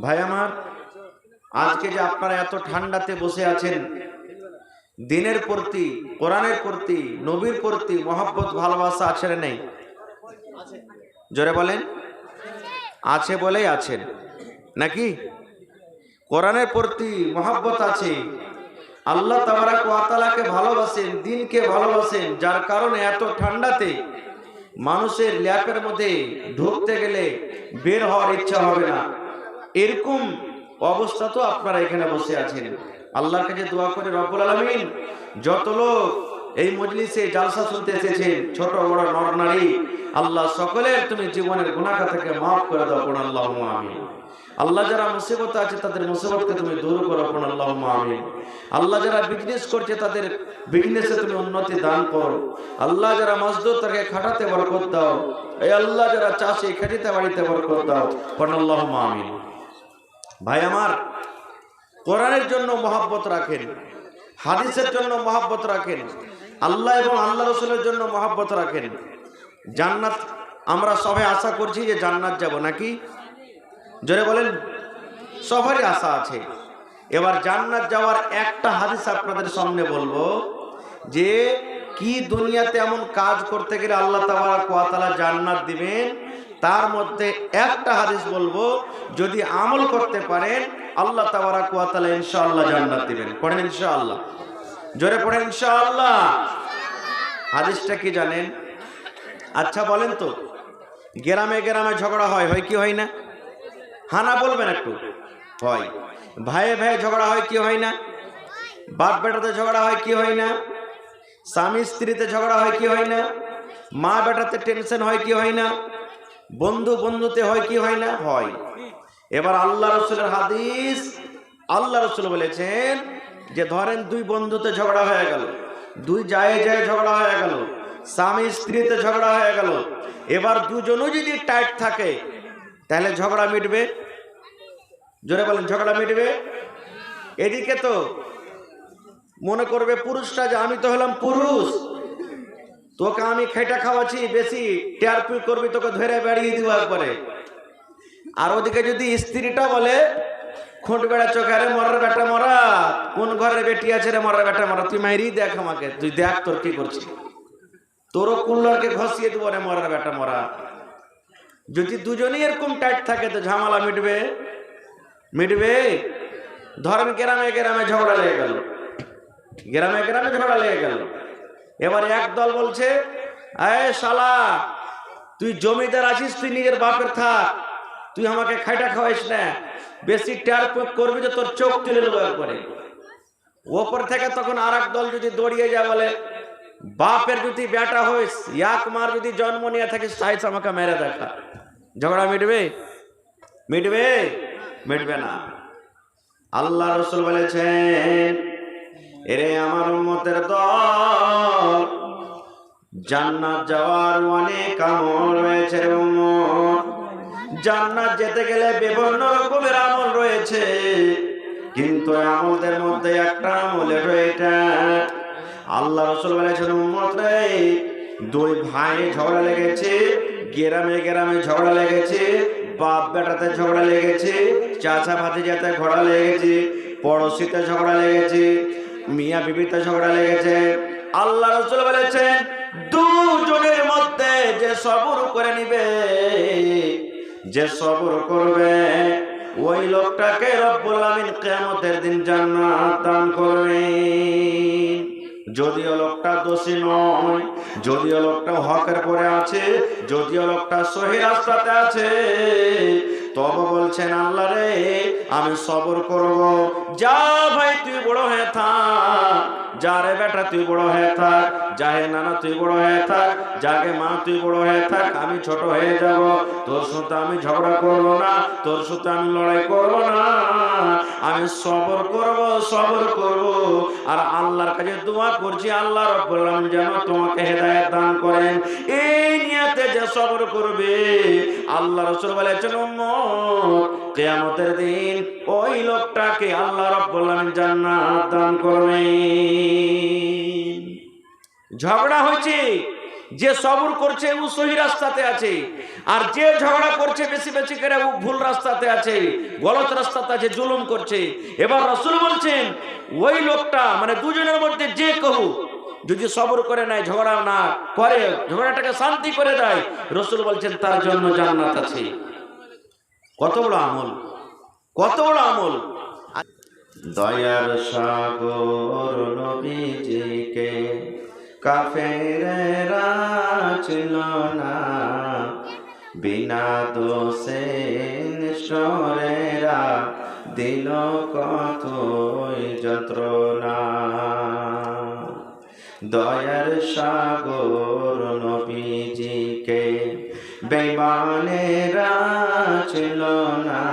ভাই আমার, আজকে যে আপনারা এত ঠান্ডাতে বসে আছেন, দিনের প্রতি, কোরআনের প্রতি, নবীর প্রতি মহব্বত ভালোবাসা আছে না নেই? জোরে বলেন। আছে বলেই আছেন নাকি? কোরআনের প্রতি মহব্বত আছে, আল্লাহ তাবারাক ওয়া তাআলাকে ভালোবাসেন, দ্বীনকে ভালোবাসেন, যার কারণে এত ঠান্ডাতে মানুষের ল্যাপের মধ্যে ঢুকতে গেলে বের হওয়ার ইচ্ছা হবে না। এরকম অবস্থা তো আপনারা এখানে বসে আছেন। আল্লাহর কাছে দোয়া করে রব্বুল আলামিন, যত লোক এই মজলিসে জালসা শুনতে এসেছেন, ছোট বড় নর নারী, আল্লাহ সকলের তুমি জীবনের গুনাহ থেকে মাফ করে দাও, পড়ুন আল্লাহুম্মা আমিন। আল্লাহ যারা মুসিবতে আছে তাদের মুসিবতকে তুমি দূর করো, পড়ুন আল্লাহুম্মা আমিন। আল্লাহ যারা বিজনেস করছে তাদের বিজনেসে তুমি উন্নতি দান করো। আল্লাহ যারা মজদুর তাকে খাটাতে বরকত দাও। এই আল্লাহ যারা চাষি খেতে বাড়িতে বরকত দাও, পড়ুন আল্লাহুম্মা আমিন। ভাই আমার, কোরআনের জন্য মহব্বত রাখেন, হাদিসের জন্য মহব্বত রাখেন, আল্লাহ এবং আল্লাহ রাসূলের জন্য মহব্বত রাখেন। জান্নাত আমরা সবাই আশা করছি যে জান্নাত যাব নাকি? জোরে বলেন। সবারই আশা আছে। এবার জান্নাত যাওয়ার একটা হাদিস আপনাদের সামনে বলবো, যে কি দুনিয়াতে এমন কাজ করতে গেলে আল্লাহ তাবারাক ওয়া তাআলা জান্নাত দিবেন, তার মধ্যে একটা হাদিস বলবো, যদি আমল করতে পারেন আল্লাহ তাবারাক ওয়া তাআলা ইনশাআল্লাহ জান্নাত দিবেন। পড়েন ইনশাআল্লাহ, জোরে পড়েন ইনশাআল্লাহ। হাদিসটা কি জানেন? আচ্ছা বলেন তো, গ্রামে গ্রামে ঝগড়া হয়, হয় কি হয় না? হানা বলবেন একটু। হয়। ভাইয়ে ভাইয়ে ঝগড়া হয় কি হয় না? বাপ বেটাতে ঝগড়া হয় কি হয় না? স্বামী স্ত্রীতে ঝগড়া হয় কি হয় না? মা বেটাতে টেনশন হয় কি হয় না? বন্ধু বন্ধুতে হয় কি হয় না? হয়। এবার আল্লাহ রাসূলের হাদিস, আল্লাহ রাসূল বলেছেন যে ধরেন দুই বন্ধুতে ঝগড়া হয়ে গেল, দুই যায় ঝগড়া হয়ে গেল, স্বামী স্ত্রীতে ঝগড়া হয়ে গেল। এবার দুজনও যদি টাইট থাকে তাহলে ঝগড়া মিটবে? জোরে বলেন, ঝগড়া মিটবে? এদিকে তো মনে করবে পুরুষটা যে আমি তো হলাম পুরুষ, তোকে আমি খেটা খাওয়াচ্ছি, বেশি টিআরপি করবি, তোকে ধরে বেড়িয়ে দিব একবারে। আর ওদিকে যদি স্ত্রীটা বলে খুঁট বেড়া চোখে, রে মরার বেটা মরা, কোন ঘরের বেটি আছে রে মরার বেটা মরা, তুই মাইরি দেখ আমাকে, তুই দেখ তোর কি করছিস, তোরও কুল্লারকে ঘষিয়ে দেবো রে মরার বেটা মরা। যদি দুজনেই এরকম টাইট থাকে তো ঝামেলা মিটবে? মিটবে? ধরেন গ্রামে গ্রামে ঝগড়া লেগে গেল, গ্রামে গ্রামে ঝগড়া লেগে গেল। এবার এক দল বলছে, আয় শালা, তুই জমিদার আছিস, তুই নিজের বাপের থাক, তুই আমাকে খাইটা খাওয়াইস না, বেশি টের করবি যে তোর চোখ তুলে নেবো একবারে। ওপর থেকে তখন আর এক দল যদি দৌড়িয়ে যায়, বলে বাপের যদি বেটা হইস, এক মার যদি জন্ম নিয়ে থাকিস, সাইজ আমাকে মেরে দেখা। ঝগড়া মিটবে? মিটবে? মিটবে না। আল্লাহ রাসূল বলেছেন, এরে আমার উম্মতের দল, জান্নাত যাওয়ার অনেক আমল রয়েছে রে উম্মত। জান্নাত যেতে গেলে বিভিন্ন রকমের আমল রয়েছে, কিন্তু আমলদের মধ্যে একটা আমল এটা। আল্লাহ রাসূল বলেছেন, উম্মত রে, দুই ভাই ঝগড়া লেগেছে, গ্রামে গ্রামে ঝগড়া লেগেছে, বাপ বেটাতে ঝগড়া লেগেছে, চাচা ভাতিজাতে ঝগড়া লেগেছে, পড়োশিতে ঝগড়া লেগেছে, মিয়া বিবিতে ঝগড়া লেগেছে। আল্লাহ রাসূল বলেছেন, দুজনের মধ্যে যে সবর করে নিবে, যে সবর করবে, ওই লোকটাকে রব্বুল আমিন কিয়ামতের দিন জান্নাত দান করবেন। যদিও লোকটা দোষী নয়, যদিও লোকটা হকের পরে আছে, যদিও লোকটা সহি রাস্তাতে আছে, তবে বলছেন আল্লাহ রে, আমি সবর করব। যা ভাই তুই বড় হয়ে থাক, যা রে বেটা তুই বড় হয়ে থাক, যা হে নানা তুই বড় হয়ে থাক, যাকে মা তুই বড় হয়ে থাক, আমি ছোট হয়ে যাব, তোর সাথে আমি ঝগড়া করব না, তোর সাথে আমি লড়াই করব না, আমি সবর করব, সবর করব। আর আল্লাহর কাছে দোয়া করছি, আল্লাহ রাব্বুল আলামিন যেন তোমাকে হেদায়েত দান করেন। এই নিয়তে যে সবর করবে, আল্লাহ রাসূল বলেছেন, উম্মত, কিয়ামতের দিন ওই লোকটাকে আল্লাহ রাব্বুল আলামিন জান্নাত দান করবেন। ঝগড়া হয়েছে, যে সবর করছে ও সহি রাস্তাতে আছে, আর যে ঝগড়া করছে বেশি বেশি করে ও ভুল রাস্তাতে আছে, গলত রাস্তাতে আছে, জুলুম করছে। এবার রাসূল বলছেন ওই লোকটা মানে দুজনের মধ্যে যে কেউ যদি সবর করে নাই, ঝগড়া না করে, ঝগড়াটাকে শান্তি করে দেয়, রাসূল বলছেন তার জন্য জান্নাত আছে। কত বড় আমল, কত বড় আমল। দয়ার সাগর নবীজিকে কাফেরেরা ছিল না, বিনা দোষে নিষ্ঠুরেরা দিল কতই যন্ত্রণা। দয়ার সাগর নবীজিকে বেঈমানেরা ছিল না,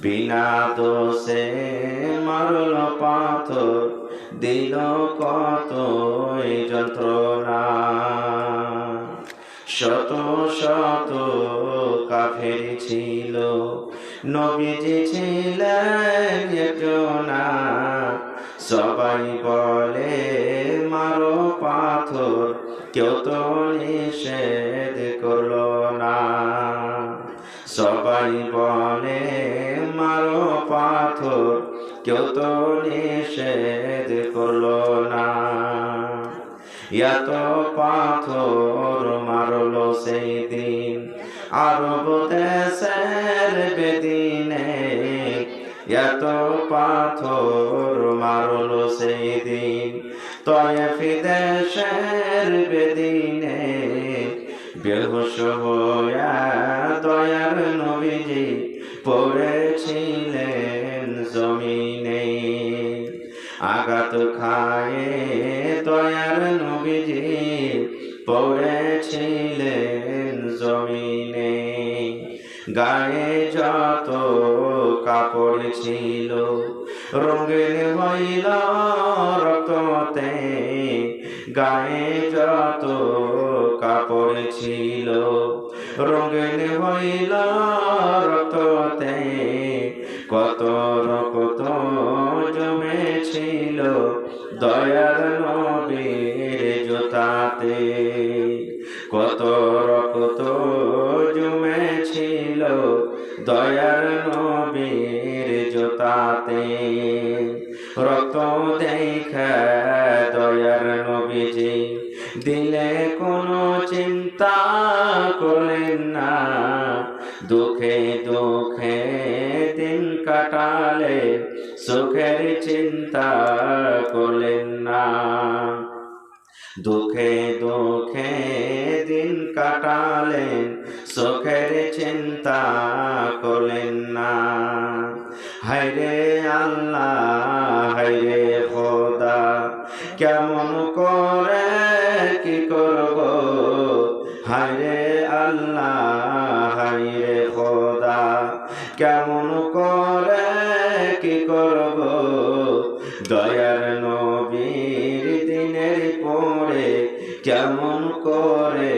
বিনা দোষে মারল পাথর দিল কতই যন্ত্রণা। শত শত কাফের ছিল, নবীজি ছিলেন একজনা। সবাই বলে মারো পাথর, কেউ তো নিষেধ করলো না। সবাই বলে মারো পাথর, কেউ তো নিষেধ করলো না। এত পাথর মারলো সেই দিন আরব দেশের বেদিনে, এত পাথর মারলো সেই দিন তায়েফ দেশের বেদিনে। বেহুশ হইয়া দয়ার নবীজি পড়েছিলেন জমিনে। আঘাত খায়ে দয়ার নবীজি পড়েছিলেন জমিনে। গায়ে যত কাপড় ছিল রঙিন হইল রক্ততে, গায়ে যত কাপড় ছিল রঙিন হইল রক্ততে। কত রক্ত জমেছিল দয়ার নবীর জুতাতে, কত রক্ত জমেছিল দয়ার নবীর জুতাতে। রক্ত দেখা দয়ার নবীজি দিলে কোনো চিন্তা করলেন না, দুঃখে দুঃখে দিন কাটালে সুখের চিন্তা করলেন না। দুঃখে দুঃখে দিন কাটালেন, সুখের চিন্তা করলেন না। হায়রে আল্লাহ হায়রে খোদা, কেমন করে কি করব। হায়রে আল্লাহ হায়রে খোদা, কেমন করে কি করব। দয়ার নবীর দিনের পরে কেমন করে